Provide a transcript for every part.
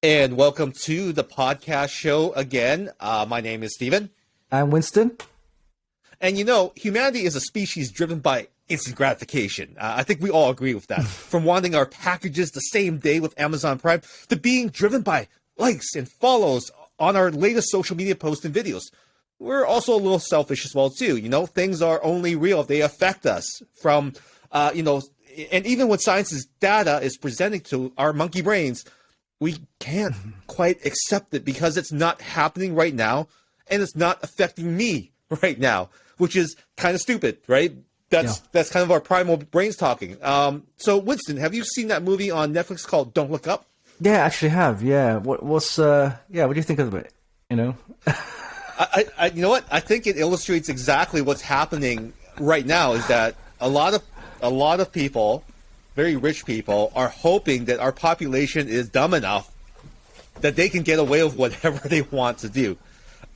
And welcome to the podcast show again. My name is Steven. I'm Winston. And humanity is a species driven by instant gratification. I think we all agree with that. From wanting our packages the same day with Amazon Prime to being driven by likes and follows on our latest social media posts and videos. We're also a little selfish as well, too. Things are only real if they affect us from, and even when science's data is presenting to our monkey brains, we can't quite accept it because it's not happening right now and it's not affecting me right now, which is kind of stupid, right? That's kind of our primal brains talking. So Winston, have you seen that movie on Netflix called Don't Look Up? Yeah, I actually have. Yeah. What do you think of it? I you know what? I think it illustrates exactly what's happening right now is that a lot of people, very rich people, are hoping that our population is dumb enough that they can get away with whatever they want to do.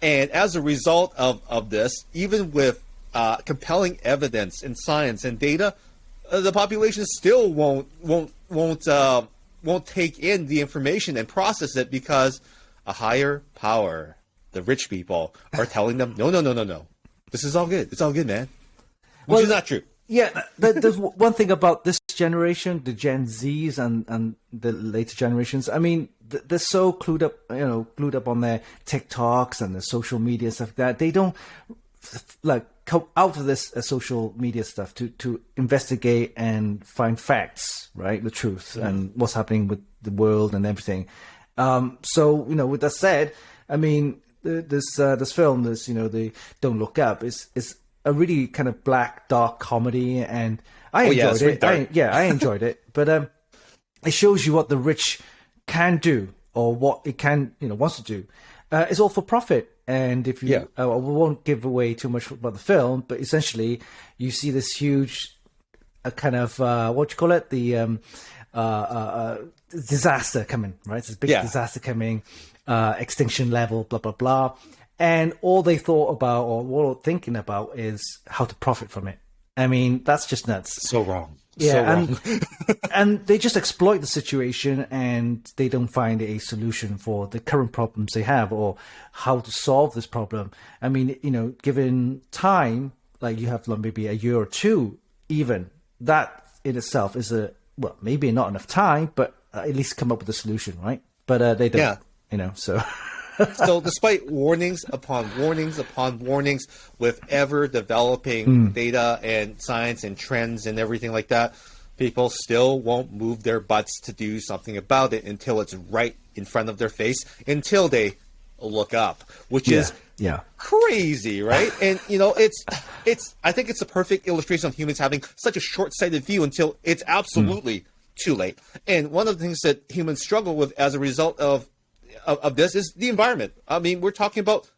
And as a result of this, even with compelling evidence and science and data, the population still won't take in the information and process it because a higher power, the rich people, are telling them, no. This is all good. It's all good, man. Which is not true. Yeah, there's one thing about this generation, the Gen Zs and the later generations. I mean, they're so glued up on their TikToks and the social media stuff that they don't come out of this social media stuff to investigate and find facts, right? The truth and what's happening with the world and everything. So with that said, I mean, this film, the Don't Look Up, is a really kind of black, dark comedy, and I enjoyed it. I enjoyed it, but it shows you what the rich can do or what it can, wants to do. It's all for profit, and if you, we won't give away too much about the film, but essentially, you see this huge kind of what you call it, the disaster coming, right? This big disaster coming, extinction level, blah blah blah. And all they thought about or what they're thinking about is how to profit from it. I mean, that's just nuts. So wrong. Yeah, so wrong. And they just exploit the situation and they don't find a solution for the current problems they have or how to solve this problem. I mean, given time, like you have maybe a year or two, even that in itself is maybe not enough time, but at least come up with a solution, right? But they don't, so... So despite warnings upon warnings upon warnings with ever developing data and science and trends and everything like that, people still won't move their butts to do something about it until it's right in front of their face, until they look up, which is crazy, right? And it's I think it's a perfect illustration of humans having such a short-sighted view until it's absolutely too late. And one of the things that humans struggle with as a result of this is the environment. I mean, we're talking about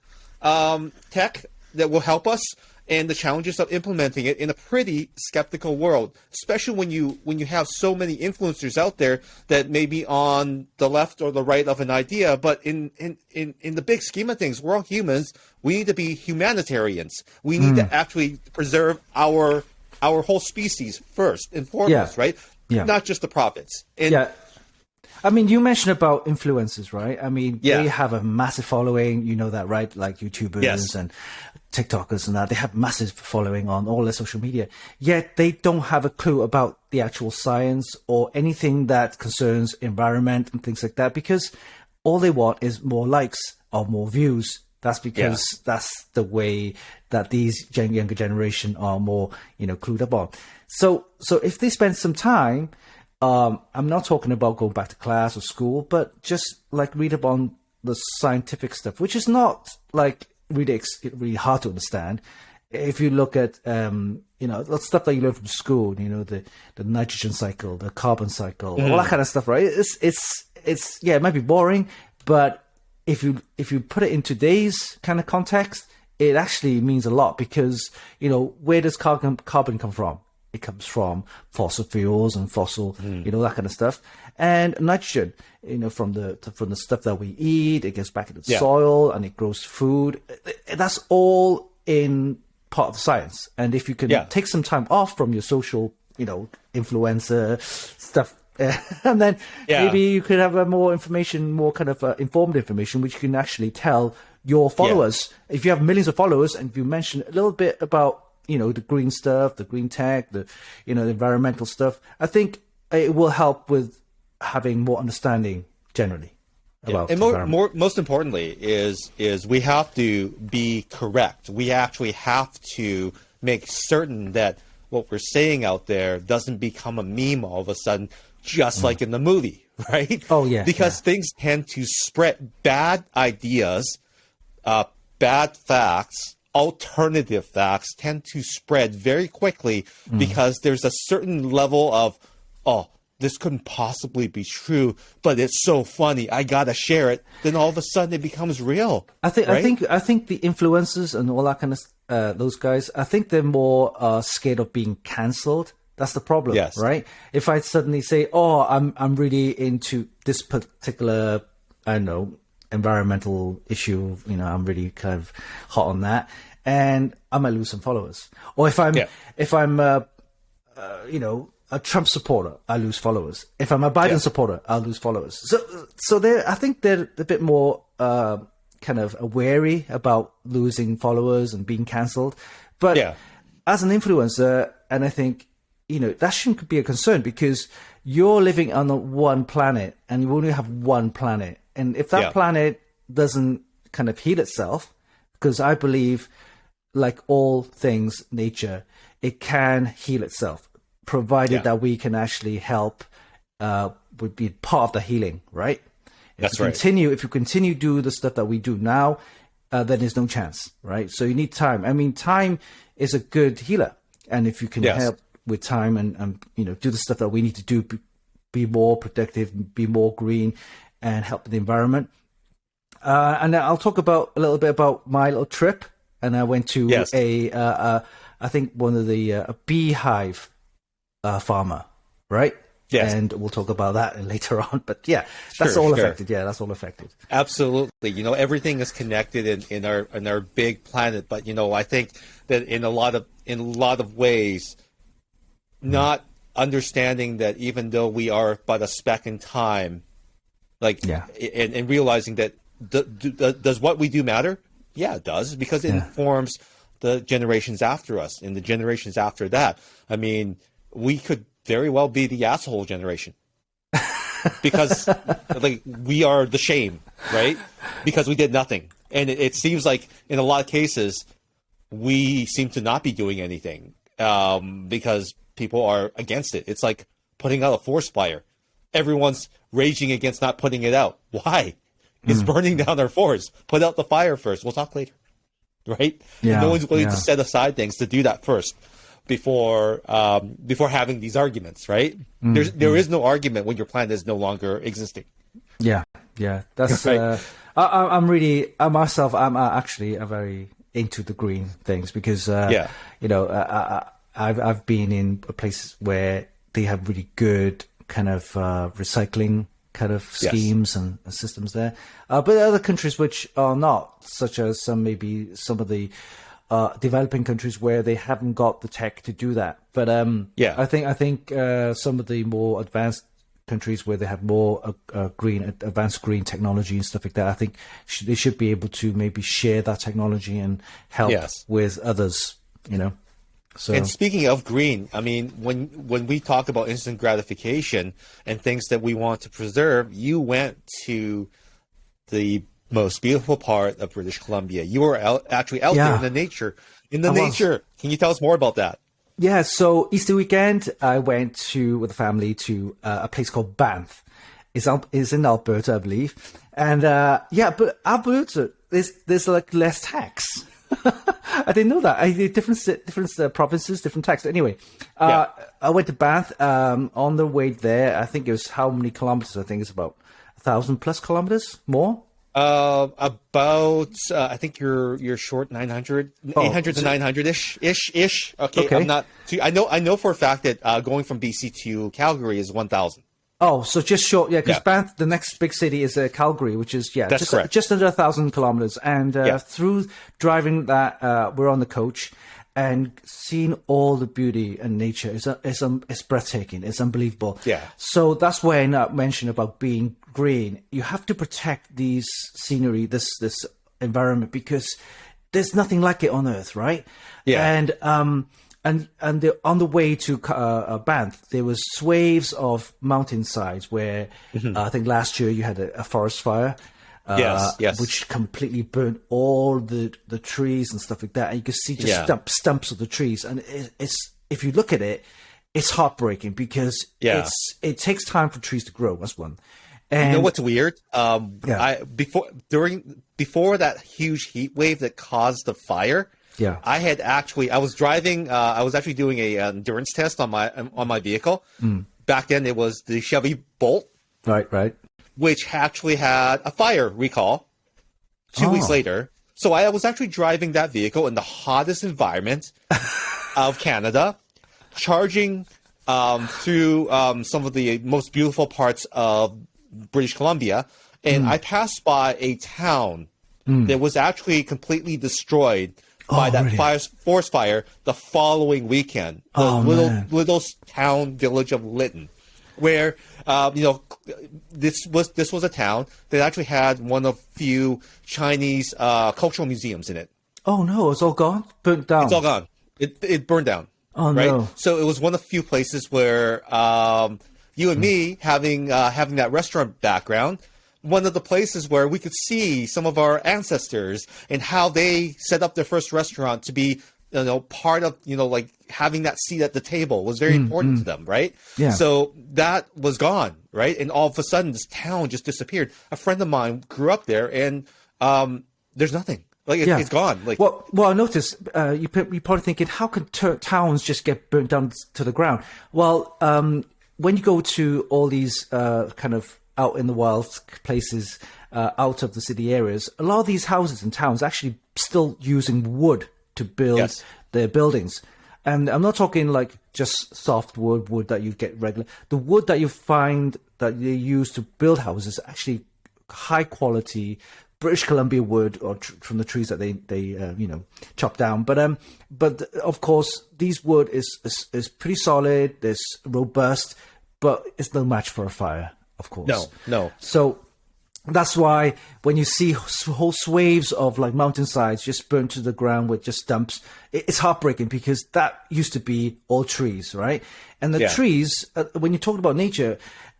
tech that will help us and the challenges of implementing it in a pretty skeptical world, especially when you have so many influencers out there that may be on the left or the right of an idea, but in the big scheme of things, we're all humans. We need to be humanitarians. We need to actually preserve our whole species first and foremost, right? Yeah. Not just the profits. I mean, you mentioned about influencers, right? I mean, they have a massive following, you know that, right? Like YouTubers and TikTokers and that. They have massive following on all their social media. Yet they don't have a clue about the actual science or anything that concerns environment and things like that, because all they want is more likes or more views. That's because that's the way that these younger generation are more, clued up on. So if they spend some time... I'm not talking about going back to class or school, but just like read up on the scientific stuff, which is not like really hard to understand. If you look at, the stuff that you learn from school, the nitrogen cycle, the carbon cycle, all that kind of stuff, right? It's it might be boring, but if you put it in today's kind of context, it actually means a lot because, where does carbon come from? It comes from fossil fuels and fossil, that kind of stuff. And nitrogen, from the stuff that we eat, it gets back into the soil and it grows food. That's all in part of the science. And if you can take some time off from your social, influencer stuff And then maybe you could have a more information, more kind of informed information, which you can actually tell your followers. If you have millions of followers and if you mention a little bit about, you know, the green stuff, the green tech, the, you know, the environmental stuff, I think it will help with having more understanding generally. About and most importantly is we have to be correct. We actually have to make certain that what we're saying out there doesn't become a meme all of a sudden, just like in the movie, right? Oh, yeah. Because things tend to spread bad ideas, bad facts, alternative facts tend to spread very quickly because there's a certain level of, this couldn't possibly be true, but it's so funny, I gotta share it. Then all of a sudden it becomes real. I think the influencers and all that kind of those guys, I think they're more scared of being cancelled. That's the problem, right? If I suddenly say, I'm really into this particular, I don't know, environmental issue, you know, I'm really kind of hot on that, and I might lose some followers. Or if I'm you know, a Trump supporter, I lose followers. If I'm a Biden supporter, I'll lose followers. So I think they're a bit more kind of wary about losing followers and being cancelled. But as an influencer, and I think, you know, that shouldn't be a concern because you're living on one planet and you only have one planet. And if that planet doesn't kind of heal itself, because I believe, like all things, nature, it can heal itself, provided that we can actually help, would be part of the healing, right? If you continue do the stuff that we do now, then there's no chance, right? So you need time. I mean, time is a good healer. And if you can help with time and you know, do the stuff that we need to do, be more productive, be more green, and help the environment. And I'll talk a little bit about my little trip. And I went to I think one of the a beehive farmer, right? Yes. And we'll talk about that later on. But that's all affected. Yeah, that's all affected. Absolutely. You know, everything is connected in our big planet. But you know, I think that in a lot of ways, not understanding that even though we are but a speck in time, and realizing that does what we do matter? Yeah, it does, because it informs the generations after us and the generations after that. I mean, we could very well be the asshole generation because we are the shame, right? Because we did nothing. And it seems like in a lot of cases, we seem to not be doing anything because people are against it. It's like putting out a forest fire. Everyone's raging against not putting it out. Why? It's burning down our forest. Put out the fire first. We'll talk later. Right? Yeah, no one's willing to set aside things to do that first before having these arguments, right? There is no argument when your planet is no longer existing. Yeah. That's right. I'm actually very into the green things because you know, I've been in places where they have really good kind of recycling kind of schemes and systems there, but other countries which are not, such as some of the developing countries where they haven't got the tech to do that. But I think some of the more advanced countries where they have more advanced green technology and stuff like that, I think they should be able to maybe share that technology and help with others, you know. So. And speaking of green, I mean, when we talk about instant gratification and things that we want to preserve, you went to the most beautiful part of British Columbia. You were actually out there in the nature. Can you tell us more about that? Yeah, so Easter weekend, I went with the family to a place called Banff. It's in Alberta, I believe. And but Alberta, there's like less tax. I didn't know that. Different provinces, different tax. Anyway, I went to Banff. On the way there, I think it was how many kilometers? I think it's about 1,000+ kilometers more. I think you're short 900, 800 to 900 ish. Okay. I'm not too, I know for a fact that going from BC to Calgary is 1,000. Oh, so just short, because Banff, the next big city is Calgary, which is that's correct. Just under 1,000 kilometers. And through driving that, we're on the coach, and seeing all the beauty and nature is breathtaking. It's unbelievable. Yeah. So that's why I mentioned about being green. You have to protect these scenery, this environment, because there's nothing like it on Earth, right? Yeah. And on the way to Banff, there was swaths of mountainsides where I think last year you had a forest fire. Yes. Which completely burnt all the trees and stuff like that, and you can see just stumps of the trees. And it's if you look at it, it's heartbreaking because it takes time for trees to grow. That's one. And you know what's weird? Before that huge heat wave that caused the fire, I was driving. I was actually doing a endurance test on my vehicle. Back then, it was the Chevy Bolt. Right. Which actually had a fire recall 2 weeks later. So I was actually driving that vehicle in the hottest environment of Canada, charging through some of the most beautiful parts of British Columbia. And I passed by a town that was actually completely destroyed by that forest fire the following weekend. The little town village of Lytton, where this was a town that actually had one of few Chinese cultural museums in it. Oh no, it's all gone, burnt down. It's all gone. It burned down. Oh right? No! So it was one of the few places where you and me having that restaurant background. One of the places where we could see some of our ancestors and how they set up their first restaurant to be, part of, like having that seat at the table was very important to them, right? Yeah. So that was gone, right? And all of a sudden, this town just disappeared. A friend of mine grew up there, and there's nothing. Like it's gone. Like well, I noticed you probably thinking, how can towns just get burnt down to the ground? Well, when you go to all these kind of out in the wild places, out of the city areas, a lot of these houses and towns actually still using wood to build their buildings. And I'm not talking like just soft wood that you get regular. The wood that you find that they use to build houses is actually high quality British Columbia wood, or from the trees that they chop down. But of course, these wood is pretty solid. It's robust, but it's no match for a fire, of course. No. So that's why when you see whole swaths of like mountainsides just burnt to the ground with just stumps, it's heartbreaking because that used to be all trees, right? And the trees, when you talk about nature,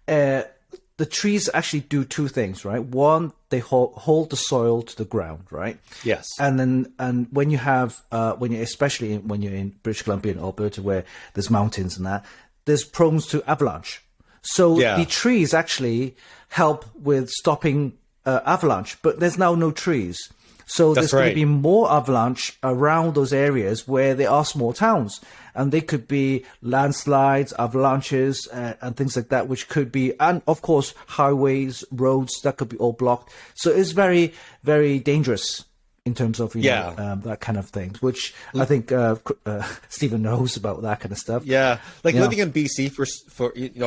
the trees actually do two things, right? One, they hold the soil to the ground, right? Yes. And when you have, especially when you're in British Columbia and Alberta, where there's mountains and that, there's prone to avalanche. So the trees actually help with stopping avalanche, but there's now no trees. So there's going to be more avalanche around those areas where there are small towns. And they could be landslides, avalanches, and things like that, which could be, and of course, highways, roads, that could be all blocked. So it's very, very dangerous in terms of that kind of things, which I think Stephen knows about that kind of stuff. Yeah, living in BC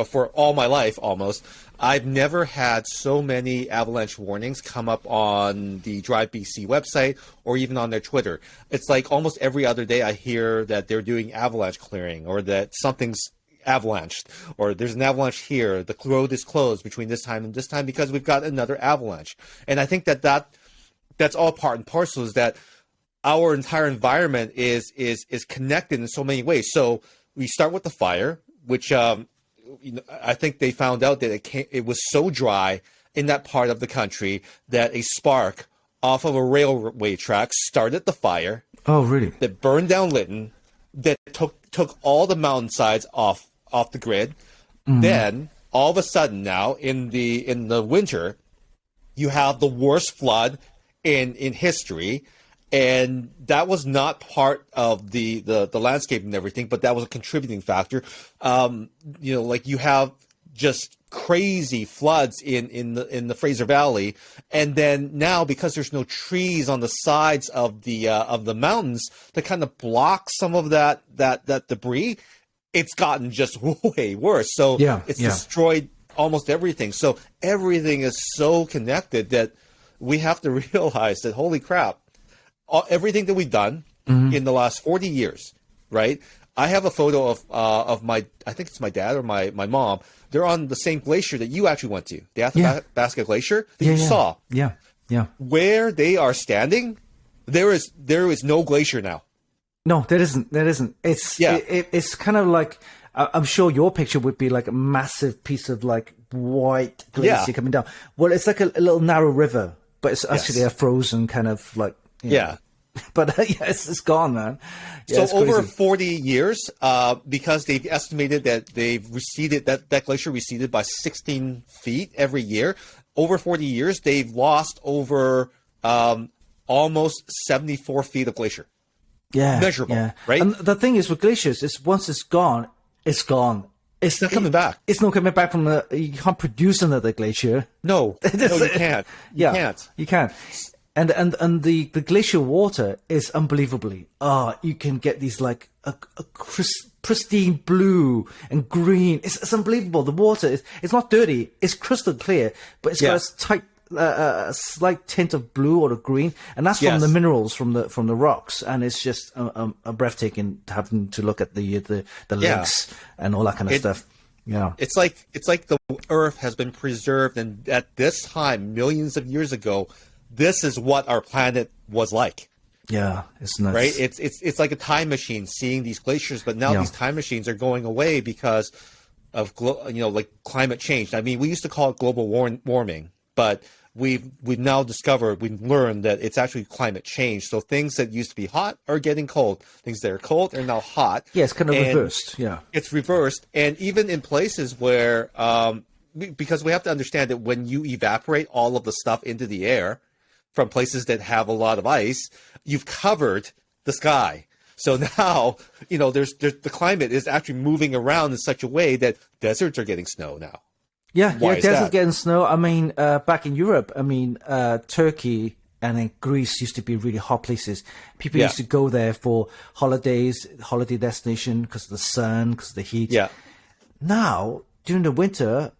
for all my life almost, I've never had so many avalanche warnings come up on the Drive BC website or even on their Twitter. It's like almost every other day I hear that they're doing avalanche clearing, or that something's avalanched, or there's an avalanche here. The road is closed between this time and this time because we've got another avalanche. And I think that's all part and parcel, is that our entire environment is connected in so many ways. So we start with the fire, which I think they found out that it was so dry in that part of the country that a spark off of a railway track started the fire. Oh, really? That burned down Lytton, that took all the mountainsides off the grid. Then all of a sudden now in the winter, you have the worst flood in history, and that was not part of the landscape and everything, but that was a contributing factor. You have just crazy floods in the Fraser Valley, and then now because there's no trees on the sides of the mountains to kind of block some of that debris, it's gotten just way worse. So it's destroyed almost everything. So everything is so connected that we have to realize that, holy crap, everything that we've done in the last 40 years, right? I have a photo of I think it's my dad or my mom. They're on the same glacier that you actually went to, the Athabasca Glacier that you saw. Yeah. Where they are standing, there is no glacier now. No, there isn't. It's kind of like, I'm sure your picture would be like a massive piece of like white glacier coming down. Well, it's like a little narrow river, but it's actually a frozen kind of like, you know. But it's gone, man. Yeah, so over 40 years, because they've estimated that they've receded, that glacier receded by 16 feet every year. Over 40 years, they've lost over almost 74 feet of glacier. Yeah, measurable, right? And the thing is with glaciers, is once it's gone, it's gone. It's not coming back. It's not coming back from you can't produce another glacier. No, you can't. You can't. And the glacial water is unbelievably. You can get these like a pristine blue and green. It's unbelievable. The water it's not dirty. It's crystal clear, but it's got a tight a slight tint of blue or the green, and that's from the minerals from the rocks. And it's just a breathtaking having to look at the lakes and all that kind of stuff. Yeah, it's like the Earth has been preserved, and at this time, millions of years ago, this is what our planet was like. Yeah, it's nuts. Right? It's like a time machine seeing these glaciers, but now these time machines are going away because of like climate change. I mean, we used to call it global warming, but we've now discovered, we've learned that it's actually climate change. So things that used to be hot are getting cold. Things that are cold are now hot. Yeah, it's kind of reversed. Yeah, it's reversed, and even in places where because we have to understand that when you evaporate all of the stuff into the air from places that have a lot of ice, you've covered the sky. So now, there's the climate is actually moving around in such a way that deserts are getting snow now. Yeah, deserts getting snow. I mean, back in Europe, Turkey and then Greece used to be really hot places. People used to go there for holiday destination because of the sun, because of the heat. Yeah. Now, during the winter,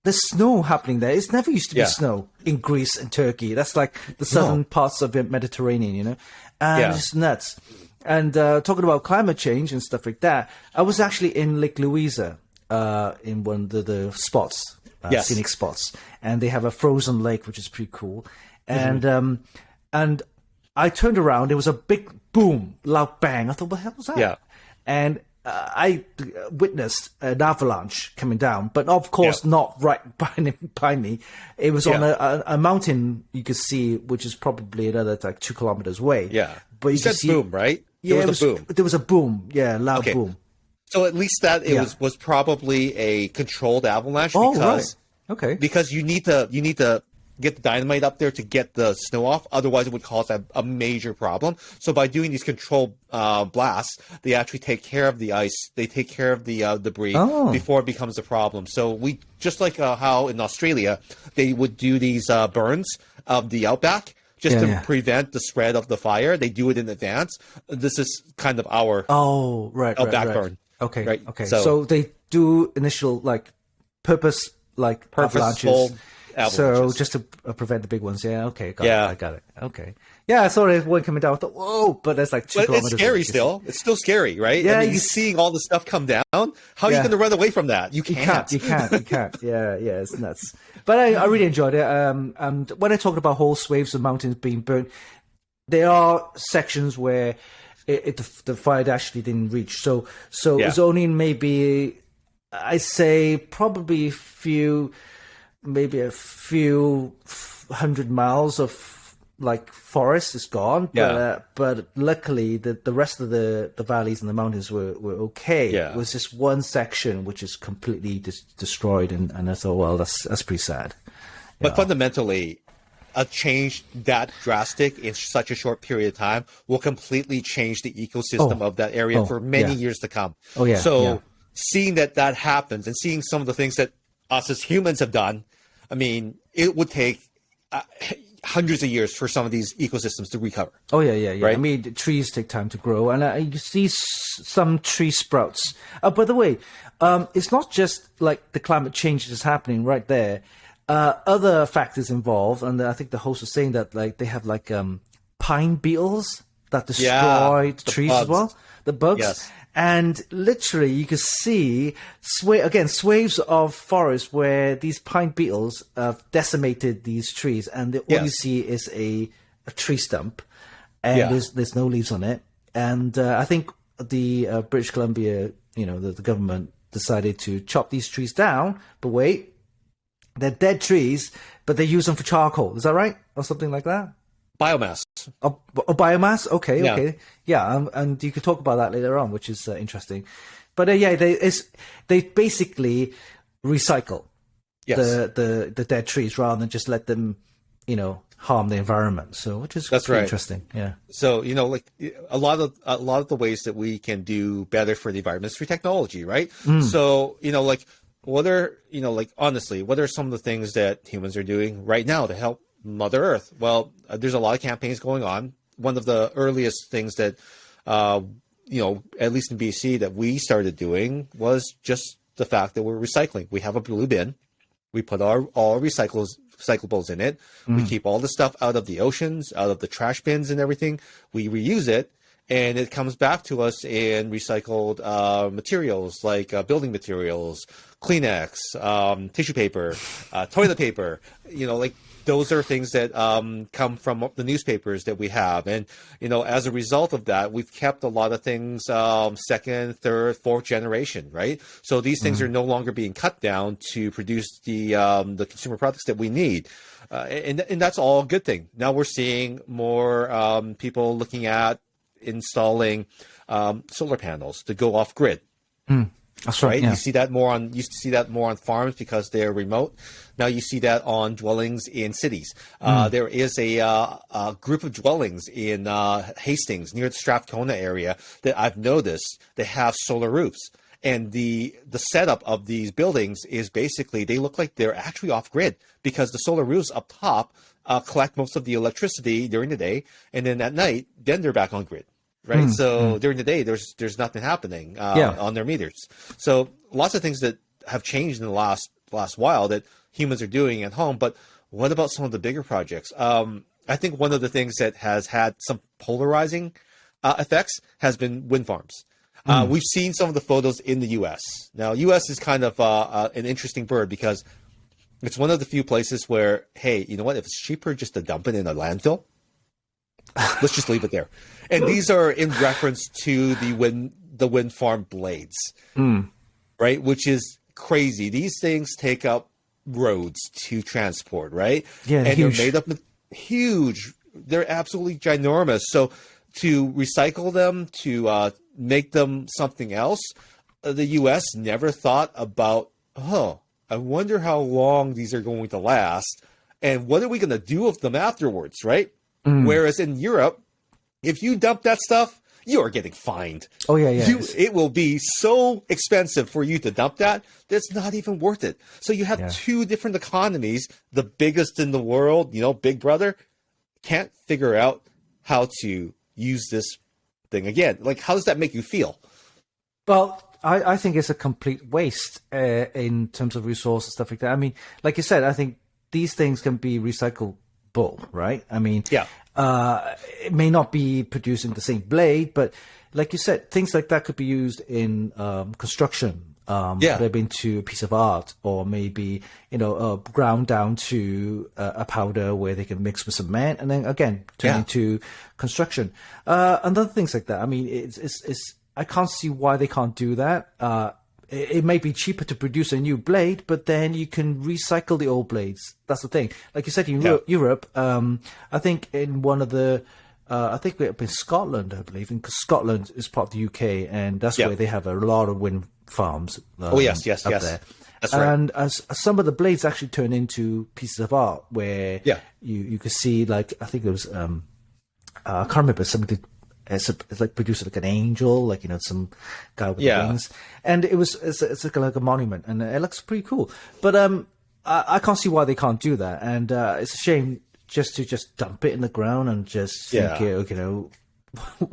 there's snow happening there. It's never used to be snow in Greece and Turkey. That's like the southern parts of the Mediterranean, and it's nuts. And talking about climate change and stuff like that, I was actually in Lake Louisa in one of the spots, scenic spots, and they have a frozen lake, which is pretty cool. And and I turned around, there was a big boom, loud bang. I thought, what the hell was that? Yeah. And I witnessed an avalanche coming down, but of course not right by me. It was on a mountain you could see, which is probably another like 2 kilometers away. Yeah, but you said boom, right? Yeah, there was a boom. There was a boom. Yeah, loud boom. So at least that was probably a controlled avalanche because you need to get the dynamite up there to get the snow off. Otherwise, it would cause a major problem. So by doing these controlled blasts, they actually take care of the ice. They take care of the debris before it becomes a problem. So we just like how in Australia they would do these burns of the outback just to prevent the spread of the fire. They do it in advance. This is kind of our outback burn. Okay. Right? Okay. So they do initial purposeful avalanches. So just to prevent the big ones. Yeah. Okay. I got it. Okay. Yeah. I saw one coming down. I thought, whoa, but that's like 2 kilometers. It's scary still. It's still scary, right? Yeah. You're seeing all the stuff come down. How are you going to run away from that? You can't. You can't. Yeah. It's nuts. But I really enjoyed it. And when I talked about whole swathes of mountains being burnt, there are sections where the fire actually didn't reach. So it was only maybe, I say probably maybe a few 100 miles of forest is gone. But luckily the rest of the valleys and the mountains were okay. Yeah. It was just one section which is completely destroyed, and I thought, well, that's pretty sad. But fundamentally, a change that drastic in such a short period of time will completely change the ecosystem of that area for many years to come. Seeing that happens and seeing some of the things that us as humans have done, I mean, it would take hundreds of years for some of these ecosystems to recover. Oh, yeah. Right? I mean, trees take time to grow, and you see some tree sprouts. By the way, it's not just like the climate change that's happening right there. Other factors involved, and I think the host was saying that they have pine beetles that destroyed trees bugs. as well. The bugs. Yes. And literally, you could see swathes of forest where these pine beetles have decimated these trees, and all you see is a tree stump, and there's no leaves on it. And I think the British Columbia, the government decided to chop these trees down. But wait, they're dead trees, but they use them for charcoal. Is that right, or something like that? Biomass. Oh, biomass? Okay. Yeah, and you could talk about that later on, which is interesting. But they basically recycle the dead trees rather than just let them, harm the environment. So, which is interesting. Yeah. So, like a lot of the ways that we can do better for the environment is through technology, right? So, like honestly, what are some of the things that humans are doing right now to help Mother Earth? Well, there's a lot of campaigns going on. One of the earliest things that, at least in BC, that we started doing was just the fact that we're recycling. We have a blue bin. We put all recyclables in it. We keep all the stuff out of the oceans, out of the trash bins and everything. We reuse it, and it comes back to us in recycled materials like building materials, Kleenex, tissue paper, toilet paper. Those are things that come from the newspapers that we have. And, as a result of that, we've kept a lot of things second, third, fourth generation, right? So these things are no longer being cut down to produce the consumer products that we need. And that's all a good thing. Now we're seeing more people looking at installing solar panels to go off grid. That's right. Yeah. You see that more on. Used to see that more on farms because they're remote. Now you see that on dwellings in cities. There is a group of dwellings in Hastings near the Strathcona area that I've noticed that have solar roofs. And the setup of these buildings is basically they look like they're actually off grid because the solar roofs up top collect most of the electricity during the day, and then at night, then they're back on grid. Right. So during the day, there's nothing happening on their meters. So lots of things that have changed in the last while that humans are doing at home. But what about some of the bigger projects? I think one of the things that has had some polarizing effects has been wind farms. We've seen some of the photos in the U.S. Now, U.S. is kind of an interesting bird because it's one of the few places where, hey, you know what? If it's cheaper just to dump it in a landfill, let's just leave it there. And these are in reference to the wind farm blades, right? Which is crazy. These things take up roads to transport, right? Yeah, and huge. They're made up of huge. They're absolutely ginormous. So to recycle them, to make them something else, the U.S. never thought about, I wonder how long these are going to last, and what are we going to do with them afterwards, right? Whereas in Europe, if you dump that stuff, you are getting fined. Oh, yeah. It will be so expensive for you to dump that, that's not even worth it. So you have two different economies, the biggest in the world, Big Brother, can't figure out how to use this thing again. Like, how does that make you feel? Well, I think it's a complete waste in terms of resources, stuff like that. I mean, like you said, I think these things can be recyclable, right? I mean, it may not be producing the same blade, but like you said, things like that could be used in construction. Could have been to a piece of art, or maybe ground down to a powder where they can mix with cement, and then again turn into construction and other things like that. I mean, it's I can't see why they can't do that. It may be cheaper to produce a new blade, but then you can recycle the old blades. That's the thing. Like you said, in Europe, I think in one of the, I think we're up in Scotland, I believe. And Scotland is part of the UK, and that's where they have a lot of wind farms. Yes. There. That's right. And as some of the blades actually turn into pieces of art where you could see, like, I think it was, I can't remember, somebody it's like produced like an angel, like some guy with wings, and it's like a monument, and it looks pretty cool. But I can't see why they can't do that, and it's a shame just to dump it in the ground and just think,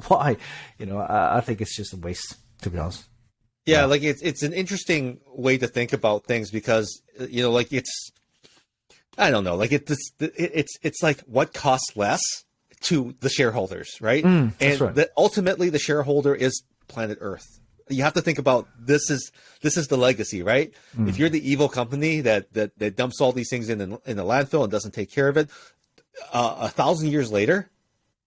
why? I think it's just a waste, to be honest. Yeah, like it's an interesting way to think about things because like it's, I don't know, like it's like what costs less to the shareholders, right? That's right. Ultimately, the shareholder is planet Earth. You have to think about this is the legacy, right? If you're the evil company that dumps all these things in the landfill and doesn't take care of it, 1,000 years later,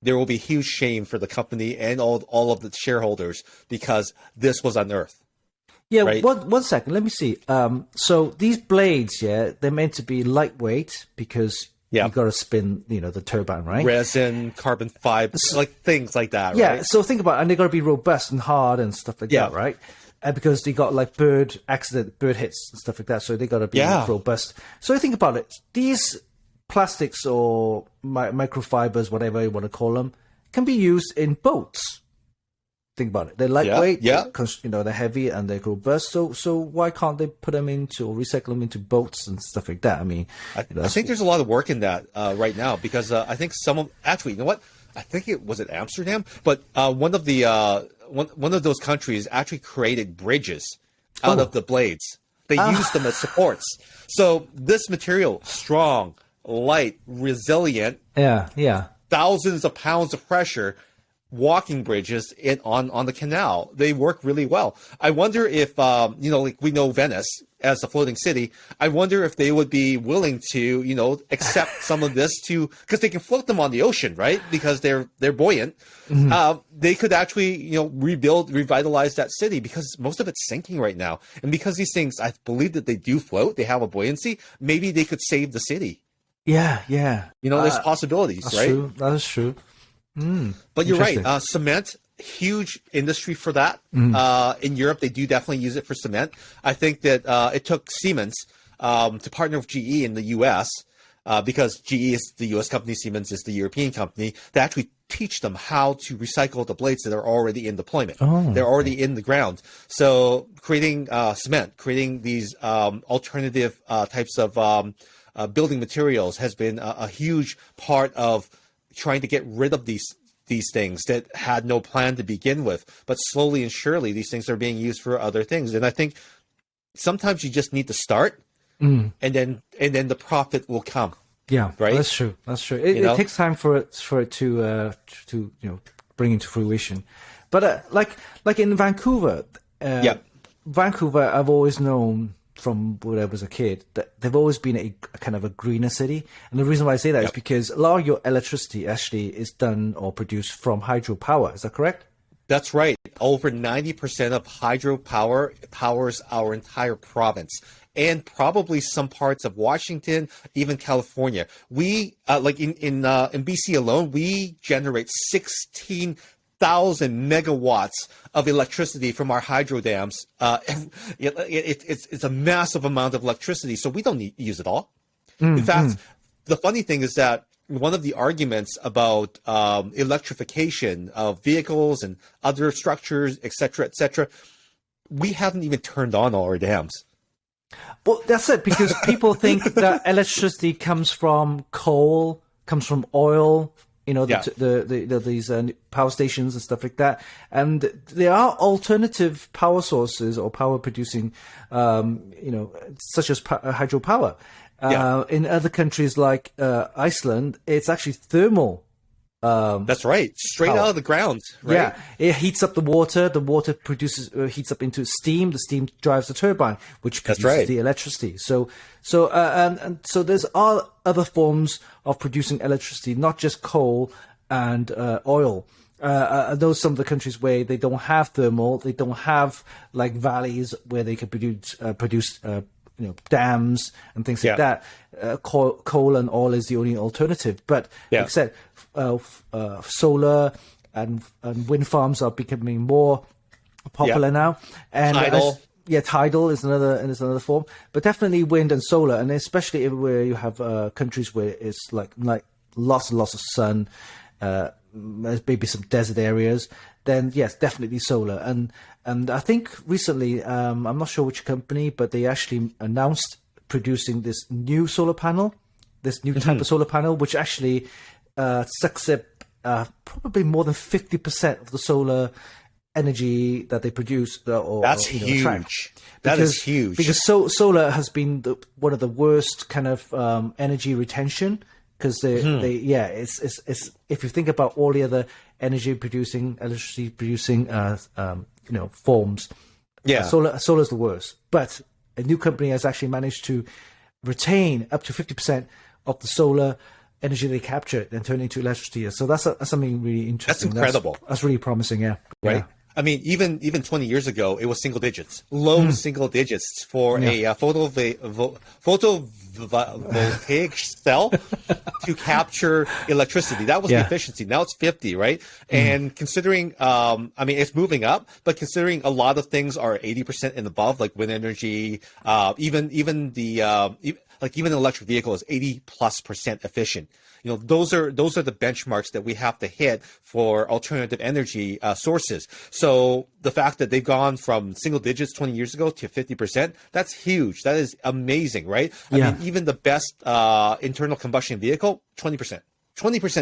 there will be huge shame for the company and all of the shareholders because this was unearthed. Yeah, right? one second. Let me see. So these blades, they're meant to be lightweight because you got to spin, the turbine, right? Resin, carbon fiber, like things like that, right? Yeah, so think about it, and they got to be robust and hard and stuff like that, right? And because they got like bird hits and stuff like that, so they got to be robust. So think about it. These plastics or microfibers, whatever you want to call them, can be used in boats. Think about it. They're lightweight, they're heavy and they're robust. So why can't they put them into or recycle them into boats and stuff like that? I mean, I think there's a lot of work in that right now because I think actually, you know what? I think it was Amsterdam, but one of those countries actually created bridges out of the blades. They used them as supports. So this material, strong, light, resilient, thousands of pounds of pressure, walking bridges on the canal. They work really well. I wonder if like we know Venice as a floating city, I wonder if they would be willing to accept some of this because they can float them on the ocean, right? Because they're buoyant. They could actually revitalize that city because most of it's sinking right now, and because these things, I believe that they do float, they have a buoyancy. Maybe they could save the city. Yeah. There's possibilities, that's right? True. That is true. But you're right. Cement, huge industry for that. In Europe, they do definitely use it for cement. I think that it took Siemens to partner with GE in the U.S. Because GE is the U.S. company, Siemens is the European company, to actually teach them how to recycle the blades that are already in deployment. They're already in the ground. So creating cement, creating these alternative types of building materials has been a huge part of trying to get rid of these things that had no plan to begin with, but slowly and surely these things are being used for other things. And I think sometimes you just need to start, and then the profit will come. Yeah, right. That's true. It takes time for it to bring into fruition. But like in Vancouver, Vancouver, I've always known from when I was a kid that they've always been a kind of a greener city. And the reason why I say that is because a lot of your electricity actually is done or produced from hydropower. Is that correct? That's right. Over 90% of hydropower powers our entire province and probably some parts of Washington, even California. We like in BC alone, we generate 16,000 megawatts of electricity from our hydro dams. It's a massive amount of electricity, so we don't use it all. In fact, the funny thing is that one of the arguments about electrification of vehicles and other structures, et cetera, we haven't even turned on all our dams. Well, that's it, because people think that electricity comes from coal, comes from oil, these power stations and stuff like that. And there are alternative power sources or power producing, such as hydropower. In other countries like Iceland, it's actually thermal. That's right. Straight out of the ground. Right? Yeah, it heats up the water. The water heats up into steam. The steam drives the turbine, which produces the electricity. So there's all other forms of producing electricity, not just coal and oil. Those some of the countries where they don't have thermal, they don't have like valleys where they can produce dams and things like that. Coal and oil is the only alternative. But like I said, solar and wind farms are becoming more popular now. And tidal. Tidal is another form. But definitely wind and solar, and especially where you have countries where it's like lots and lots of sun, maybe some desert areas. Then yes, definitely solar. And I think recently, I'm not sure which company, but they actually announced producing this new solar panel, this new type of solar panel, which actually sucks up probably more than 50% of the solar energy that they produce. That's huge. That is huge. Because solar has been one of the worst kind of energy retention because it's if you think about all the other electricity producing forms, solar's the worst. But a new company has actually managed to retain up to 50% of the solar energy they capture and turn it into electricity. So that's something really interesting. That's incredible. That's really promising. Yeah. Right. Yeah. I mean, even 20 years ago, it was single digits, low single digits for a photovoltaic cell to capture electricity. That was the efficiency. Now it's 50, right? And considering, it's moving up, but considering a lot of things are 80% and above, like wind energy, even an electric vehicle is 80+% efficient. Those are the benchmarks that we have to hit for alternative energy sources. So the fact that they've gone from single digits 20 years ago to 50%, that's huge. That is amazing, right? I mean, even the best internal combustion vehicle, 20%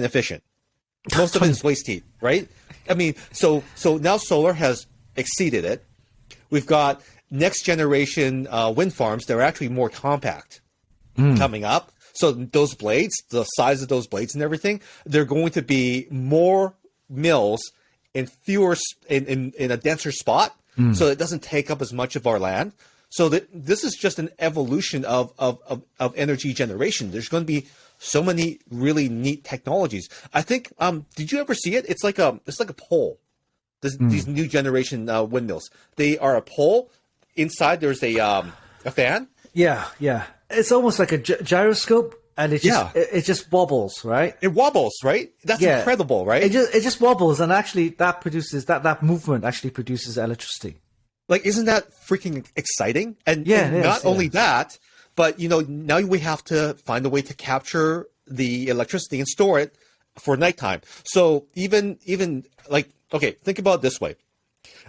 efficient. Most of it is waste heat, right? I mean, so now solar has exceeded it. We've got next generation wind farms that are actually more compact coming up. So those blades, the size of those blades and everything, they're going to be more mills in fewer in a denser spot, so it doesn't take up as much of our land. So this is just an evolution of energy generation. There's going to be so many really neat technologies. I think. Did you ever see it? It's like a pole. These new generation windmills. They are a pole. Inside there's a fan. Yeah. It's almost like a gyroscope, and it just wobbles, right? It wobbles, right? That's incredible, right? It just wobbles, and actually that produces that movement actually produces electricity. Like, isn't that freaking exciting? And not only that, but now we have to find a way to capture the electricity and store it for nighttime. So even like, okay, think about it this way.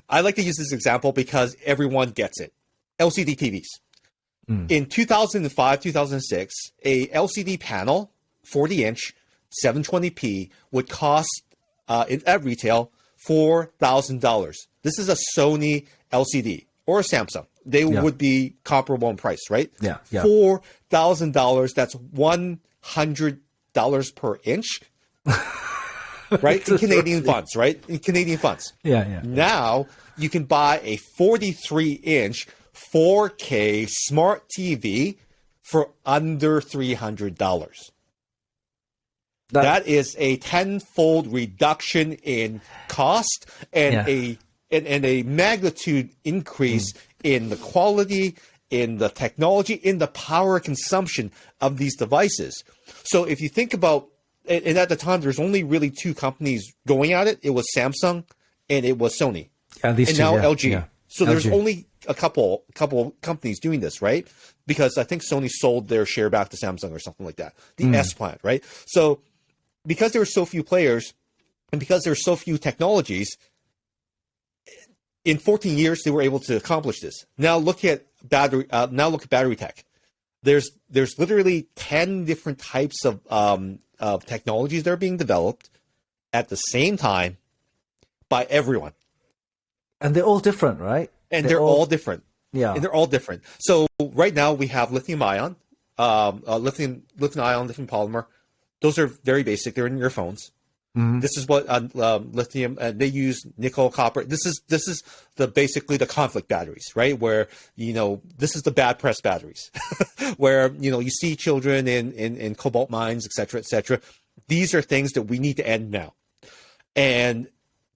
I like to use this example because everyone gets it. LCD TVs. In 2005, 2006, a LCD panel, 40-inch, 720p, would cost at retail $4,000. This is a Sony LCD or a Samsung. They would be comparable in price, right? Yeah. $4,000. That's $100 per inch, right? In Canadian funds, right? In Canadian funds. Yeah. Now you can buy a 43-inch 4K smart TV for under $300. That is a tenfold reduction in cost and a magnitude increase in the quality, in the technology, in the power consumption of these devices. So if you think about, and at the time there's only really two companies going at it. It was Samsung and it was Sony, and now LG. Yeah. So there's only a couple companies doing this, right? Because I think Sony sold their share back to Samsung or something like that. The S plant, right? So because there were so few players and because there are so few technologies, in 14 years they were able to accomplish this. Now look at battery. Now look at battery tech. There's literally 10 different types of technologies that are being developed at the same time by everyone. And they're all different, right? And they're all different. Yeah. And they're all different. So right now we have lithium ion, lithium polymer. Those are very basic. They're in your phones. Mm-hmm. This is what lithium. They use nickel, copper. This is basically the conflict batteries, right? Where this is the bad press batteries, where you see children in cobalt mines, et cetera. These are things that we need to end now, and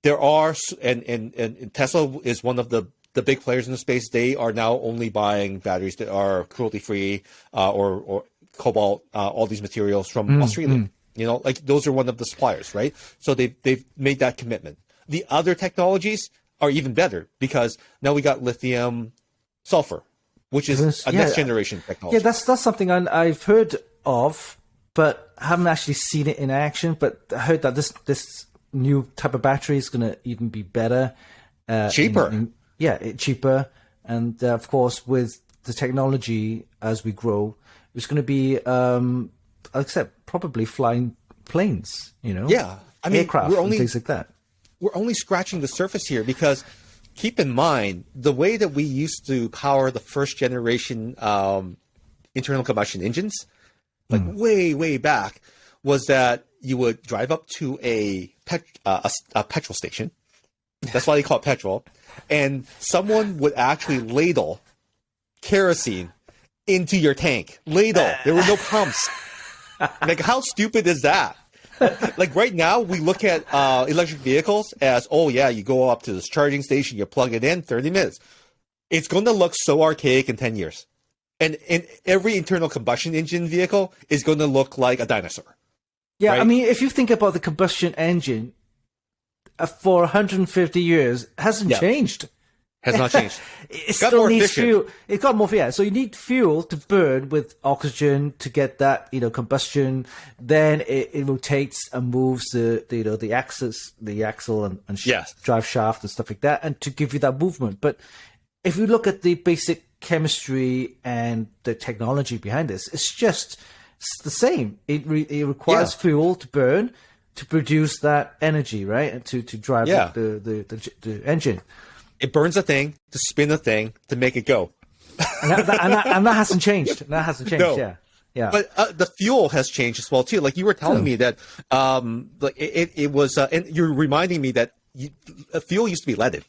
there are and Tesla is one of the big players in the space. They are now only buying batteries that are cruelty free or cobalt, all these materials from Australia. Like those are one of the suppliers, right? So they've made that commitment. The other technologies are even better because now we got lithium sulfur, which is a next generation technology. Yeah, that's something I've heard of, but haven't actually seen it in action. But I heard that this new type of battery is going to even be better, cheaper. Cheaper, and of course with the technology as we grow, it's going to be except probably flying planes, aircraft and things like that. We're only scratching the surface here because keep in mind the way that we used to power the first generation internal combustion engines, like way back. was that you would drive up to a petrol station. That's why they call it petrol. And someone would actually ladle kerosene into your tank. Ladle. There were no pumps. Like, how stupid is that? Like, right now, we look at electric vehicles as, oh, yeah, you go up to this charging station, you plug it in, 30 minutes. It's going to look so archaic in 10 years. And every internal combustion engine vehicle is going to look like a dinosaur. Yeah, right? I mean, if you think about the combustion engine, for 150 years, hasn't changed. Has not changed. It still needs fuel. It got more, so you need fuel to burn with oxygen to get that, combustion. Then it rotates and moves the axle and drive shaft and stuff like that, and to give you that movement. But if you look at the basic chemistry and the technology behind this, it's the same. It requires fuel to burn to produce that energy, right? And to drive the engine. It burns a thing to spin a thing to make it go. and that hasn't changed. That hasn't changed. No. Yeah. But the fuel has changed as well too. Like you were telling me that, like it was, and you're reminding me that fuel used to be leaded.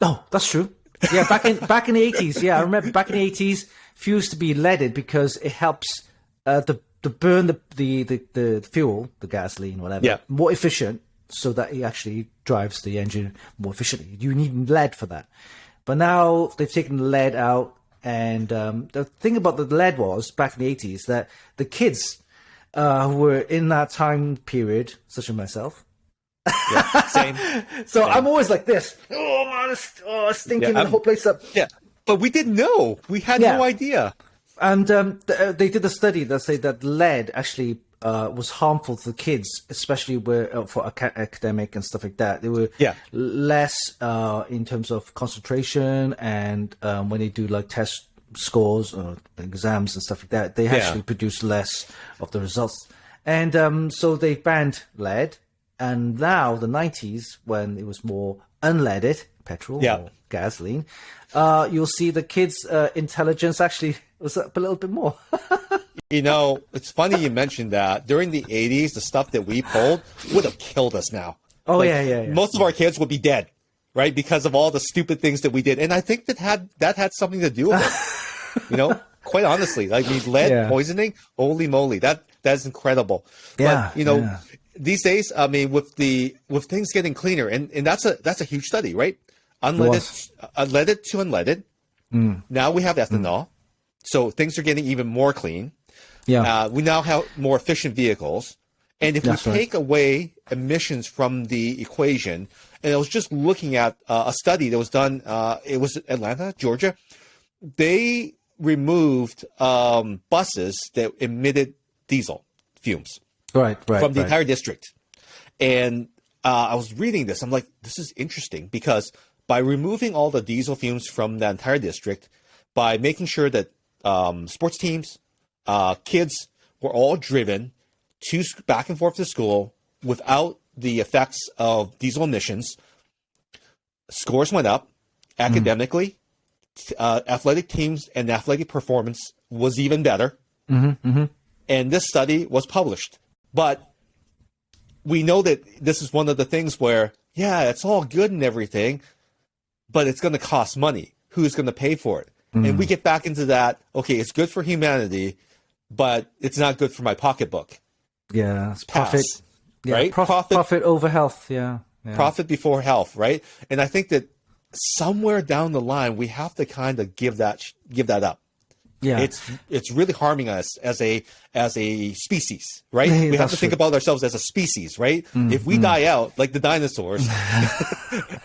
Oh, that's true. Yeah, back in the 80s. Yeah, I remember back in the 80s, fuel used to be leaded because it helps to burn the fuel, the gasoline, whatever, more efficient, so that it actually drives the engine more efficiently. You need lead for that. But now they've taken the lead out, and the thing about the lead was, back in the 80s, that the kids who were in that time period, such as myself, same. So same. I'm always like this. Oh man, it's stinking the whole place up. Yeah, but we didn't know. We had no idea. And they did a study that said that lead actually was harmful to the kids, especially for academic and stuff like that. They were less in terms of concentration, and when they do like test scores or exams and stuff like that, they actually produce less of the results. And so they banned lead. And now, the 90s, when it was more unleaded, petrol or gasoline, you'll see the kids' intelligence actually was up a little bit more. It's funny you mentioned that. During the 80s, the stuff that we pulled would have killed us now. Oh, like, Most of our kids would be dead, right? Because of all the stupid things that we did. And I think that had something to do with it. Quite honestly, like lead poisoning, holy moly, that's incredible. Yeah. But, these days, I mean, with things getting cleaner, and that's a huge study, right? Unleaded to unleaded. Now we have ethanol, so things are getting even more clean. Yeah, we now have more efficient vehicles, and if we take away emissions from the equation, and I was just looking at a study that was done. It was Atlanta, Georgia. They removed buses that emitted diesel fumes. Right. From the entire district. And I was reading this. I'm like, this is interesting because by removing all the diesel fumes from the entire district, by making sure that sports teams, kids were all driven back and forth to school without the effects of diesel emissions, scores went up academically. Athletic teams and athletic performance was even better. And this study was published. But we know that this is one of the things where, it's all good and everything, but it's going to cost money. Who's going to pay for it? And we get back into that, okay, it's good for humanity, but it's not good for my pocketbook. Yeah, it's profit. Right? Profit over health, Profit before health, right? And I think that somewhere down the line, we have to kind of give that up. Yeah, it's really harming us as a species, right? We have to think about ourselves as a species, right? If we die out like the dinosaurs,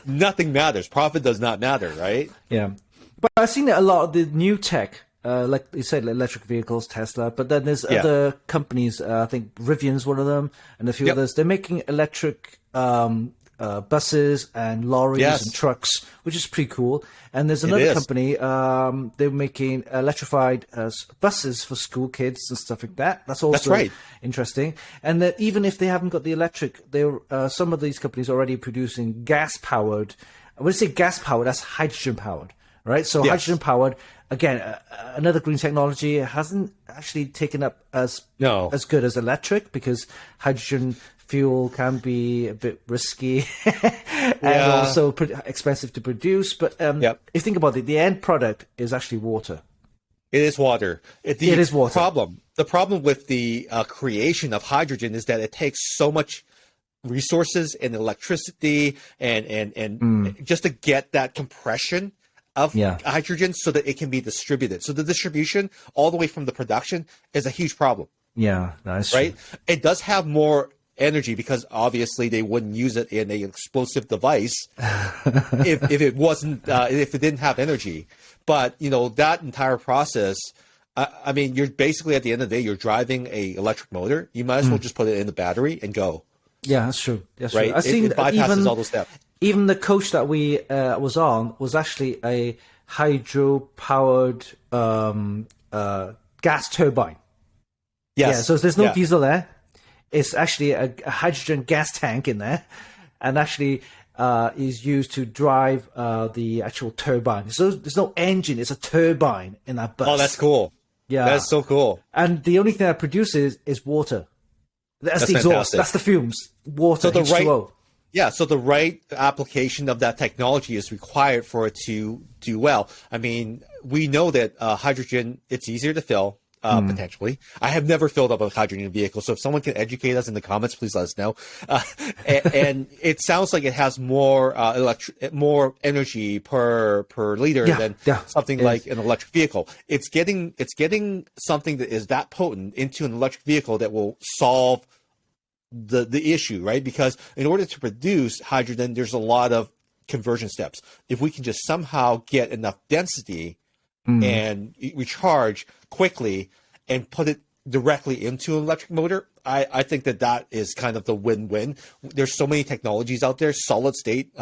nothing matters. Profit does not matter, right? Yeah, but I've seen that a lot of the new tech, like you said, like electric vehicles, Tesla. But then there's other companies. I think Rivian's one of them, and a few others. They're making electric buses and lorries and trucks, which is pretty cool. And there's another company, they're making electrified buses for school kids and stuff like that. That's also interesting. And that even if they haven't got the electric, some of these companies are already producing gas-powered. When I say gas-powered, that's hydrogen-powered, right? So hydrogen powered, again, another green technology. Hasn't actually taken up as good as electric, because hydrogen fuel can be a bit risky and also expensive to produce. But if you think about it, the end product is actually water. It is water. It is water. The problem with the creation of hydrogen is that it takes so much resources and electricity and just to get that compression of hydrogen so that it can be distributed. So the distribution all the way from the production is a huge problem. Yeah, that's right. True. It does have more energy because obviously they wouldn't use it in an explosive device if it wasn't if it didn't have energy. But that entire process, I mean, you're basically at the end of the day, you're driving a electric motor. You might as well just put it in the battery and go. Yeah, that's true. That's right. True. I think it bypasses all those steps. Even the coach that we was on was actually a hydro-powered gas turbine. Yes. Yeah, so there's no diesel there. It's actually a hydrogen gas tank in there, and actually is used to drive the actual turbine. So there's no engine; it's a turbine in that bus. Oh, that's cool. Yeah, that's so cool. And the only thing that produces is water. That's the exhaust. Fantastic. That's the fumes. Water. So so the right application of that technology is required for it to do well. I mean, we know that hydrogen, it's easier to fill. Potentially. I have never filled up a hydrogen vehicle, so if someone can educate us in the comments, please let us know. And it sounds like it has more more energy per liter than something like an electric vehicle. It's getting something that is that potent into an electric vehicle that will solve the issue, right? Because in order to produce hydrogen, there's a lot of conversion steps. If we can just somehow get enough density and recharge quickly and put it directly into an electric motor, I think that is kind of the win-win. There's so many technologies out there. Solid state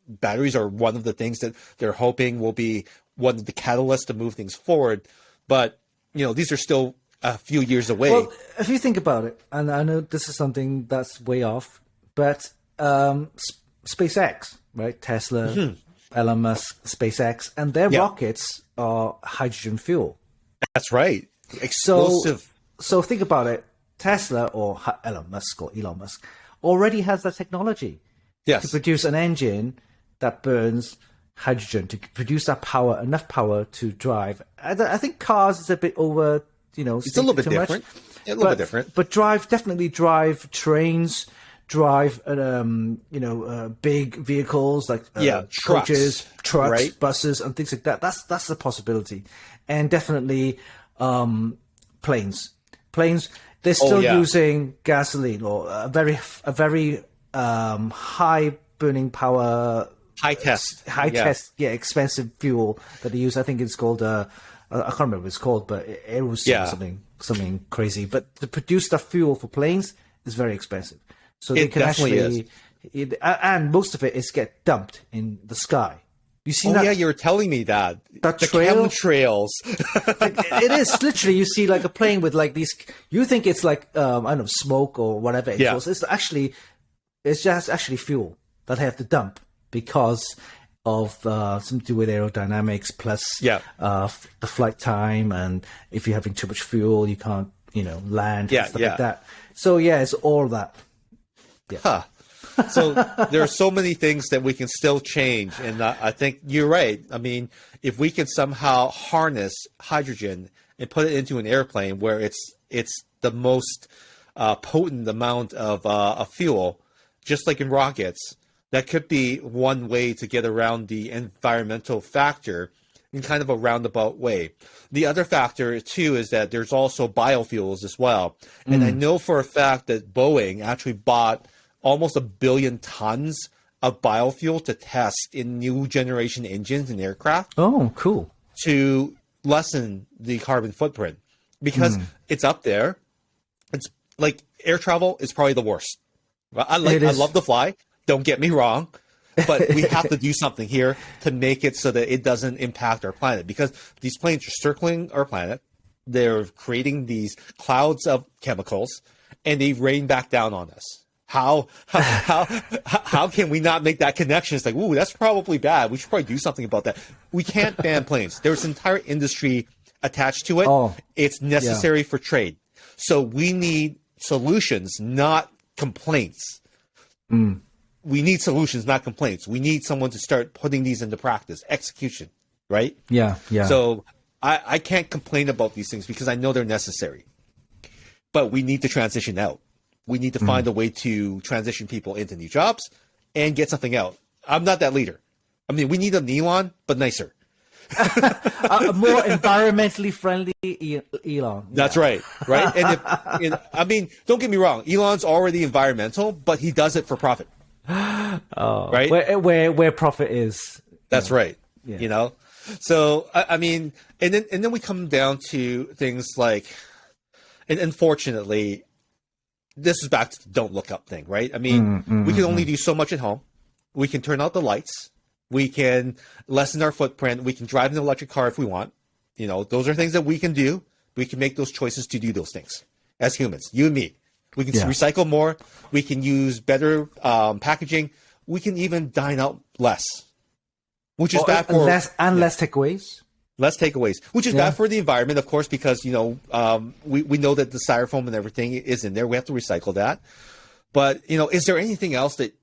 batteries are one of the things that they're hoping will be one of the catalysts to move things forward. But, these are still a few years away. Well, if you think about it, and I know this is something that's way off, but SpaceX, right? Tesla, Elon Musk, SpaceX, and their rockets are hydrogen fuel. That's right. Explosive. So think about it. Tesla or Elon Musk already has that technology to produce an engine that burns hydrogen, to produce that power, enough power to drive. I think cars is a bit over, it's a little bit different. A little bit different. But definitely drive trains, drive big vehicles like coaches, trucks, right? Buses, and things like that. That's a possibility. And definitely planes. They're still using gasoline or a very high burning power, high test, expensive fuel that they use. I think it's called I can't remember what it's called, but it was something crazy. But to produce the fuel for planes is very expensive. So they can actually, and most of it is get dumped in the sky. You see that? Yeah, you were telling me that. The chemtrails. It is literally, you see like a plane with like these, you think it's like, I don't know, smoke or whatever it was. It's just actually fuel that they have to dump because of something to do with aerodynamics plus the flight time. And if you're having too much fuel, you can't, land and stuff like that. So it's all that. Yeah. Huh. So there are so many things that we can still change. And I think you're right. I mean, if we can somehow harness hydrogen and put it into an airplane where it's the most potent amount of fuel, just like in rockets, that could be one way to get around the environmental factor in kind of a roundabout way. The other factor, too, is that there's also biofuels as well. And I know for a fact that Boeing actually bought almost 1 billion tons of biofuel to test in new generation engines and aircraft. Oh, cool. To lessen the carbon footprint. Because it's up there. It's like air travel is probably the worst. I love to fly. Don't get me wrong. But we have to do something here to make it so that it doesn't impact our planet. Because these planes are circling our planet. They're creating these clouds of chemicals. And they rain back down on us. how can we not make that connection? It's like, ooh, that's probably bad. We should probably do something about that. We can't ban planes. There's an entire industry attached to it. Oh, it's necessary for trade. So we need solutions, not complaints. We need solutions, not complaints. We need someone to start putting these into practice, execution, right? Yeah. So I can't complain about these things because I know they're necessary. But we need to transition out. We need to find a way to transition people into new jobs and get something out. I'm not that leader. I mean, we need an Elon, but nicer. A more environmentally friendly Elon. That's right. And I mean, don't get me wrong. Elon's already environmental, but he does it for profit. Right? Where profit is. That's right. Yeah. You know? So, I mean, and then we come down to things like, and unfortunately, this is back to the don't look up thing, right? I mean, we can only do so much at home. We can turn out the lights. We can lessen our footprint. We can drive an electric car if we want. You know, those are things that we can do. We can make those choices to do those things as humans, you and me. We can recycle more. We can use better packaging. We can even dine out less, which is bad for less takeaways. Less takeaways, which is bad for the environment, of course, because, you know, we know that the styrofoam and everything is in there. We have to recycle that. But, you know, is there anything else that